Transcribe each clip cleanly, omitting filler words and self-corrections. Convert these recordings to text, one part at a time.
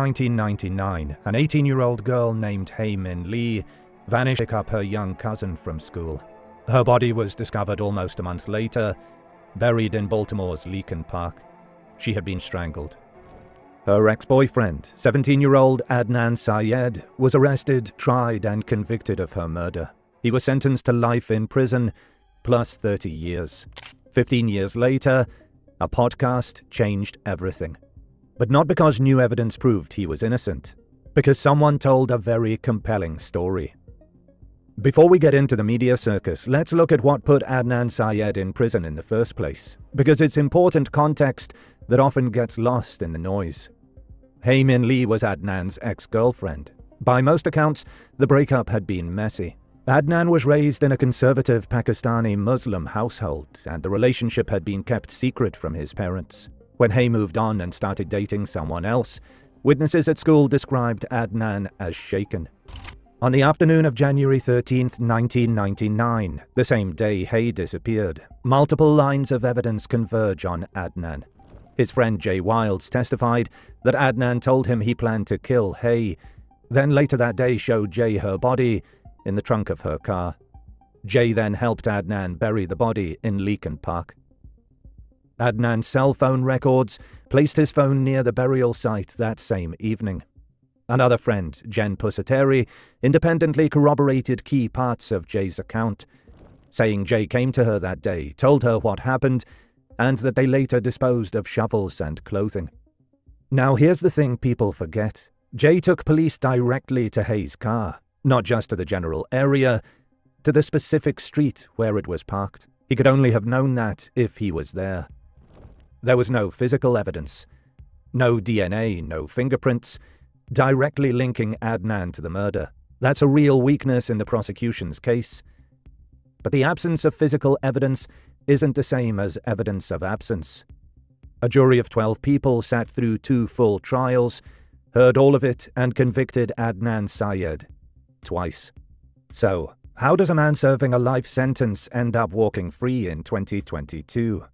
1999, an 18-year-old girl named Hae Min Lee vanished to pick up her young cousin from school. Her body was discovered almost a month later, buried in Baltimore's Leakin Park. She had been strangled. Her ex-boyfriend, 17-year-old Adnan Syed, was arrested, tried, and convicted of her murder. He was sentenced to life in prison, plus 30 years. 15 years later, a podcast changed everything. But not because new evidence proved he was innocent, because someone told a very compelling story. Before we get into the media circus, let's look at what put Adnan Syed in prison in the first place, because it's important context that often gets lost in the noise. Hae Min Lee was Adnan's ex-girlfriend. By most accounts, the breakup had been messy. Adnan was raised in a conservative Pakistani Muslim household, and the relationship had been kept secret from his parents. When Hae moved on and started dating someone else, witnesses at school described Adnan as shaken. On the afternoon of January 13, 1999, the same day Hae disappeared, multiple lines of evidence converge on Adnan. His friend Jay Wilds testified that Adnan told him he planned to kill Hae, then later that day showed Jay her body in the trunk of her car. Jay then helped Adnan bury the body in Leakin Park. Adnan's cell phone records placed his phone near the burial site that same evening. Another friend, Jen Pusateri, independently corroborated key parts of Jay's account, saying Jay came to her that day, told her what happened, and that they later disposed of shovels and clothing. Now here's the thing people forget. Jay took police directly to Hae's car, not just to the general area, to the specific street where it was parked. He could only have known that if he was there. There was no physical evidence, no DNA, no fingerprints, directly linking Adnan to the murder. That's a real weakness in the prosecution's case. But the absence of physical evidence isn't the same as evidence of absence. A jury of 12 people sat through 2 full trials, heard all of it, and convicted Adnan Syed twice. So, how does a man serving a life sentence end up walking free in 2022?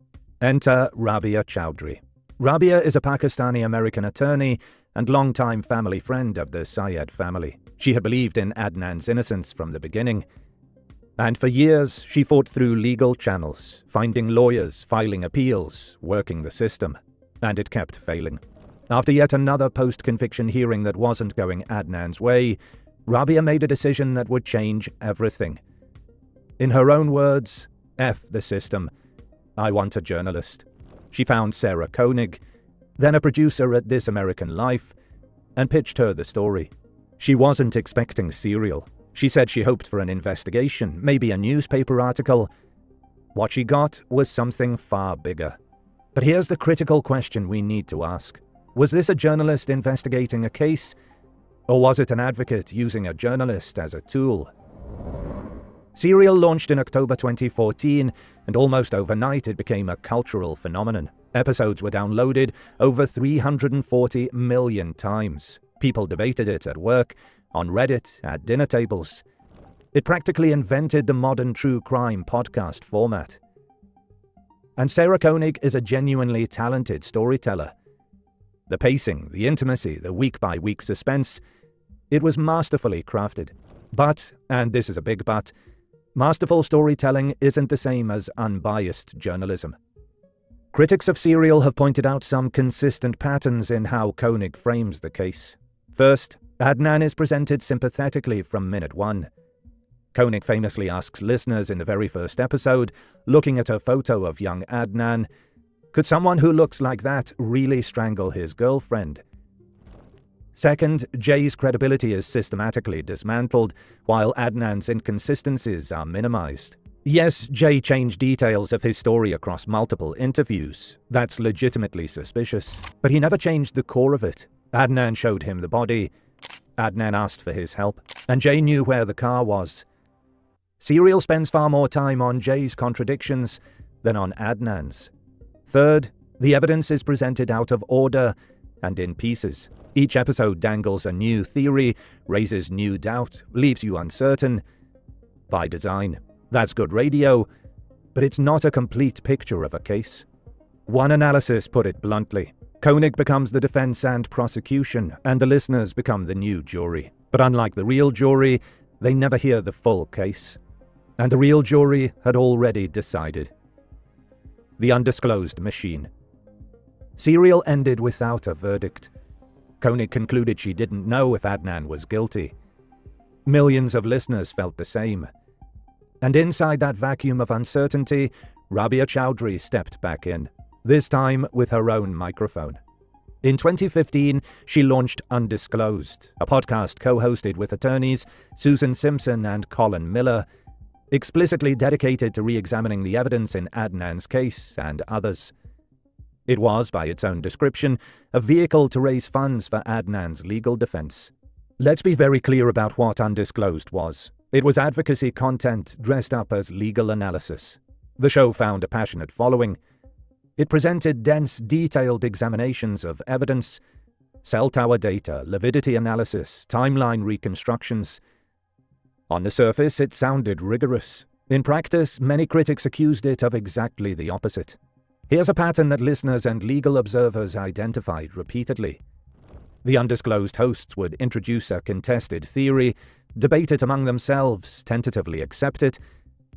Enter Rabia Chowdhury. Rabia is a Pakistani-American attorney and longtime family friend of the Syed family. She had believed in Adnan's innocence from the beginning. And for years, she fought through legal channels, finding lawyers, filing appeals, working the system. And it kept failing. After yet another post-conviction hearing that wasn't going Adnan's way, Rabia made a decision that would change everything. In her own words, F the system. I want a journalist. She found Sarah Koenig, then a producer at This American Life, and pitched her the story. She wasn't expecting Serial. She said she hoped for an investigation, maybe a newspaper article. What she got was something far bigger. But here's the critical question we need to ask. Was this a journalist investigating a case, or was it an advocate using a journalist as a tool? Serial launched in October 2014, and almost overnight it became a cultural phenomenon. Episodes were downloaded over 340 million times. People debated it at work, on Reddit, at dinner tables. It practically invented the modern true crime podcast format. And Sarah Koenig is a genuinely talented storyteller. The pacing, the intimacy, the week-by-week suspense, it was masterfully crafted. But, and this is a big but, masterful storytelling isn't the same as unbiased journalism. Critics of Serial have pointed out some consistent patterns in how Koenig frames the case. First, Adnan is presented sympathetically from minute one. Koenig famously asks listeners in the very first episode, looking at a photo of young Adnan, could someone who looks like that really strangle his girlfriend? Second, Jay's credibility is systematically dismantled, while Adnan's inconsistencies are minimized. Yes, Jay changed details of his story across multiple interviews. That's legitimately suspicious. But he never changed the core of it. Adnan showed him the body. Adnan asked for his help. And Jay knew where the car was. Serial spends far more time on Jay's contradictions than on Adnan's. Third, the evidence is presented out of order and in pieces. Each episode dangles a new theory, raises new doubt, leaves you uncertain. By design. That's good radio, but it's not a complete picture of a case. One analysis put it bluntly. Koenig becomes the defense and prosecution, and the listeners become the new jury. But unlike the real jury, they never hear the full case. And the real jury had already decided. The undisclosed machine. Serial ended without a verdict. Koenig concluded she didn't know if Adnan was guilty. Millions of listeners felt the same. And inside that vacuum of uncertainty, Rabia Chaudhry stepped back in, this time with her own microphone. In 2015, she launched Undisclosed, a podcast co-hosted with attorneys Susan Simpson and Colin Miller, explicitly dedicated to re-examining the evidence in Adnan's case and others. It was, by its own description, a vehicle to raise funds for Adnan's legal defense. Let's be very clear about what Undisclosed was. It was advocacy content dressed up as legal analysis. The show found a passionate following. It presented dense, detailed examinations of evidence, cell tower data, lividity analysis, timeline reconstructions. On the surface, it sounded rigorous. In practice, many critics accused it of exactly the opposite. Here's a pattern that listeners and legal observers identified repeatedly. The Undisclosed hosts would introduce a contested theory, debate it among themselves, tentatively accept it,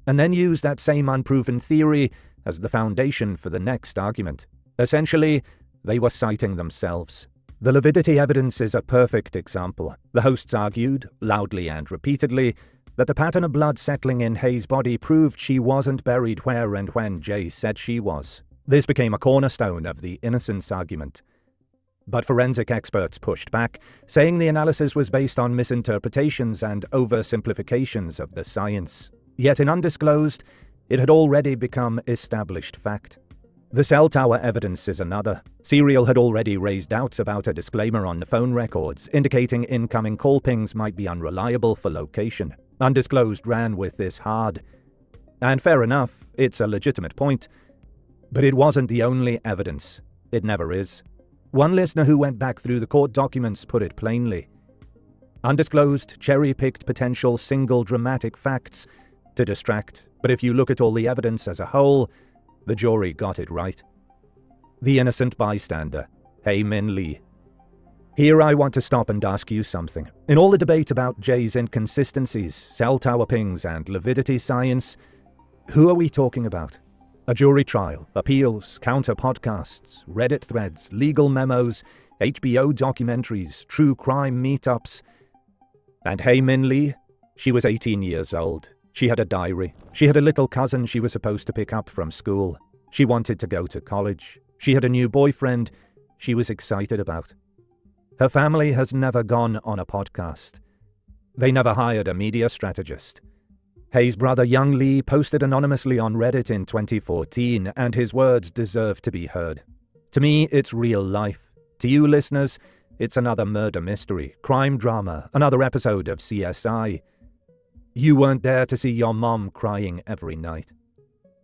and then use that same unproven theory as the foundation for the next argument. Essentially, they were citing themselves. The lividity evidence is a perfect example. The hosts argued, loudly and repeatedly, that the pattern of blood settling in Hayes' body proved she wasn't buried where and when Jay said she was. This became a cornerstone of the innocence argument. But forensic experts pushed back, saying the analysis was based on misinterpretations and oversimplifications of the science. Yet in Undisclosed, it had already become established fact. The cell tower evidence is another. Serial had already raised doubts about a disclaimer on the phone records, indicating incoming call pings might be unreliable for location. Undisclosed ran with this hard. And fair enough, it's a legitimate point. But it wasn't the only evidence. It never is. One listener who went back through the court documents put it plainly. Undisclosed cherry-picked potential single dramatic facts to distract, but if you look at all the evidence as a whole, the jury got it right. The innocent bystander, Hae Min Lee. Here I want to stop and ask you something. In all the debate about Jay's inconsistencies, cell tower pings, and lividity science, who are we talking about? A jury trial, appeals, counter podcasts, Reddit threads, legal memos, HBO documentaries, true crime meetups. And Hae Min Lee? She was 18 years old. She had a diary. She had a little cousin she was supposed to pick up from school. She wanted to go to college. She had a new boyfriend she was excited about. Her family has never gone on a podcast. They never hired a media strategist. Hae's brother Young Lee posted anonymously on Reddit in 2014, and his words deserve to be heard. To me, it's real life. To you listeners, it's another murder mystery, crime drama, another episode of CSI. You weren't there to see your mom crying every night.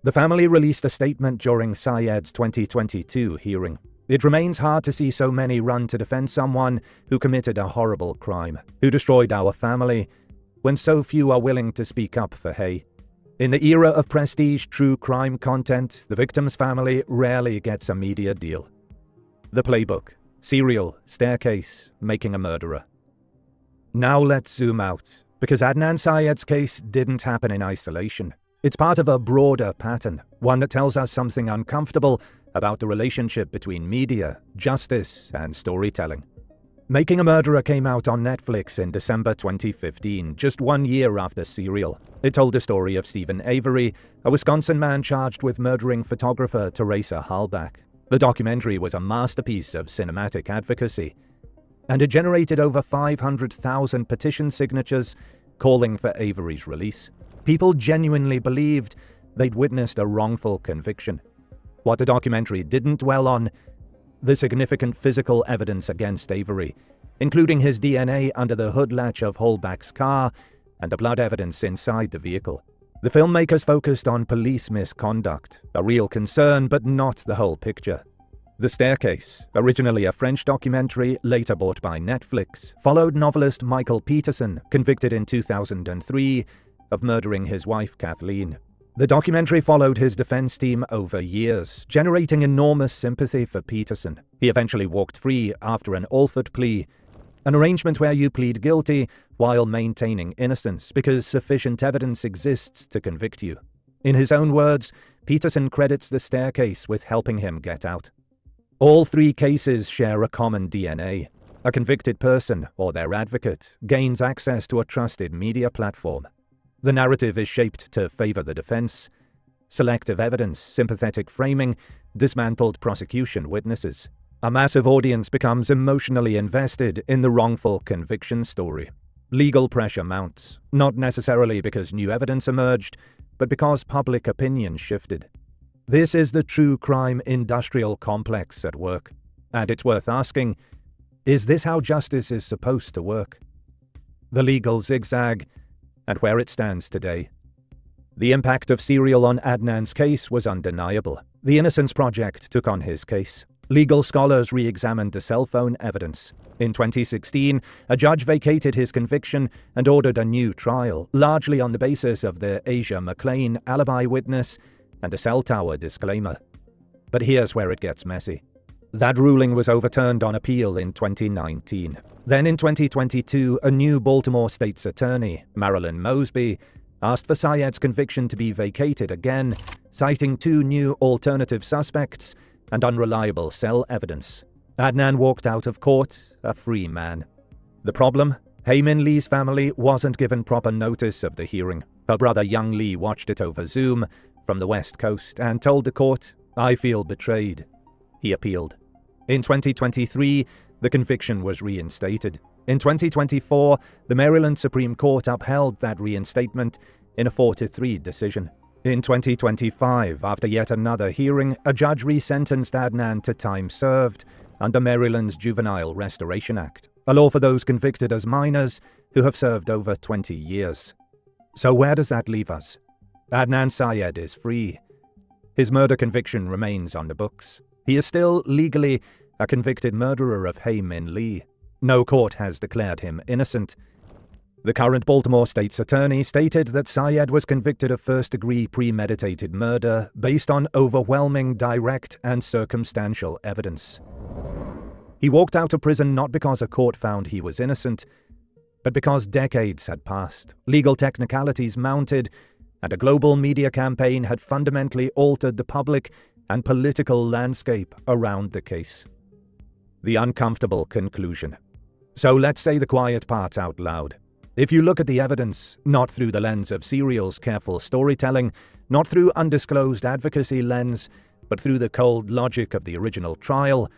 The family released a statement during Syed's 2022 hearing. It remains hard to see so many run to defend someone who committed a horrible crime, who destroyed our family, when so few are willing to speak up for Hae. In the era of prestige true crime content, the victim's family rarely gets a media deal. The playbook, serial, staircase, making a murderer. Now let's zoom out, because Adnan Syed's case didn't happen in isolation. It's part of a broader pattern, one that tells us something uncomfortable about the relationship between media, justice, and storytelling. Making a Murderer came out on Netflix in December 2015, just 1 year after Serial. It told the story of Stephen Avery, a Wisconsin man charged with murdering photographer Teresa Halbach. The documentary was a masterpiece of cinematic advocacy, and it generated over 500,000 petition signatures calling for Avery's release. People genuinely believed they'd witnessed a wrongful conviction. What the documentary didn't dwell on, the significant physical evidence against Avery, including his DNA under the hood latch of Halbach's car and the blood evidence inside the vehicle. The filmmakers focused on police misconduct, a real concern but not the whole picture. The Staircase, originally a French documentary, later bought by Netflix, followed novelist Michael Peterson, convicted in 2003 of murdering his wife Kathleen. The documentary followed his defense team over years, generating enormous sympathy for Peterson. He eventually walked free after an Alford plea, an arrangement where you plead guilty while maintaining innocence because sufficient evidence exists to convict you. In his own words, Peterson credits the staircase with helping him get out. All three cases share a common DNA. A convicted person, or their advocate, gains access to a trusted media platform. The narrative is shaped to favor the defense. Selective evidence, sympathetic framing, dismantled prosecution witnesses. A massive audience becomes emotionally invested in the wrongful conviction story. Legal pressure mounts, not necessarily because new evidence emerged, but because public opinion shifted. This is the true crime industrial complex at work. And it's worth asking, is this how justice is supposed to work? The legal zigzag, and where it stands today. The impact of Serial on Adnan's case was undeniable. The Innocence Project took on his case. Legal scholars re-examined the cell phone evidence. In 2016, a judge vacated his conviction and ordered a new trial, largely on the basis of the Asia McLean alibi witness and a cell tower disclaimer. But here's where it gets messy. That ruling was overturned on appeal in 2019. Then in 2022, a new Baltimore State's attorney, Marilyn Mosby, asked for Syed's conviction to be vacated again, citing two new alternative suspects and unreliable cell evidence. Adnan walked out of court a free man. The problem? Hae Min Lee's family wasn't given proper notice of the hearing. Her brother Young Lee watched it over Zoom from the West Coast and told the court, "I feel betrayed." He appealed. In 2023, the conviction was reinstated. In 2024, the Maryland Supreme Court upheld that reinstatement in a 4-3 decision. In 2025, after yet another hearing, a judge resentenced Adnan to time served under Maryland's Juvenile Restoration Act, a law for those convicted as minors who have served over 20 years. So where does that leave us? Adnan Syed is free. His murder conviction remains on the books. He is still legally a convicted murderer of Hae Min Lee. No court has declared him innocent. The current Baltimore State's attorney stated that Syed was convicted of first-degree premeditated murder based on overwhelming direct and circumstantial evidence. He walked out of prison not because a court found he was innocent, but because decades had passed, legal technicalities mounted, and a global media campaign had fundamentally altered the public and political landscape around the case. The uncomfortable conclusion. So let's say the quiet part out loud. If you look at the evidence, not through the lens of Serial's careful storytelling, not through undisclosed advocacy lens, but through the cold logic of the original trial,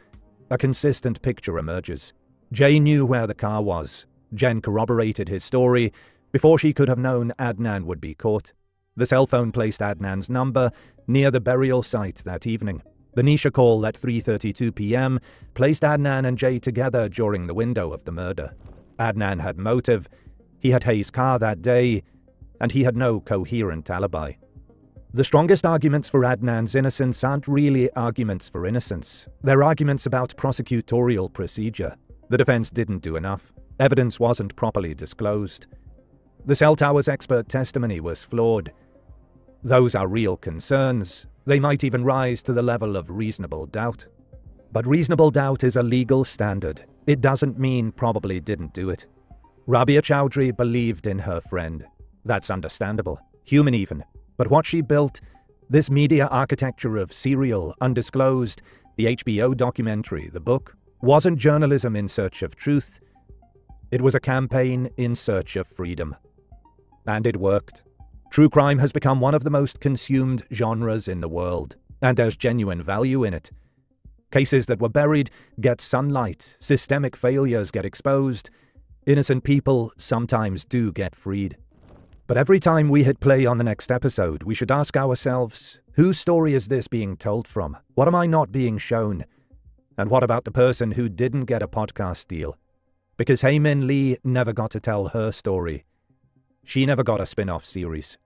a consistent picture emerges. Jay knew where the car was. Jen corroborated his story before she could have known Adnan would be caught. The cell phone placed Adnan's number near the burial site that evening. The Nisha call at 3:32 p.m. placed Adnan and Jay together during the window of the murder. Adnan had motive, he had Hae's car that day, and he had no coherent alibi. The strongest arguments for Adnan's innocence aren't really arguments for innocence. They're arguments about prosecutorial procedure. The defense didn't do enough. Evidence wasn't properly disclosed. The cell tower's expert testimony was flawed. Those are real concerns. They might even rise to the level of reasonable doubt. But reasonable doubt is a legal standard. It doesn't mean probably didn't do it. Rabia Chowdhury believed in her friend. That's understandable, human even. But what she built, this media architecture of Serial, Undisclosed, the HBO documentary, the book, wasn't journalism in search of truth. It was a campaign in search of freedom. And it worked. True crime has become one of the most consumed genres in the world, and there's genuine value in it. Cases that were buried get sunlight, systemic failures get exposed, innocent people sometimes do get freed. But every time we hit play on the next episode, we should ask ourselves, whose story is this being told from? What am I not being shown? And what about the person who didn't get a podcast deal? Because Hae Min Lee never got to tell her story. She never got a spin-off series.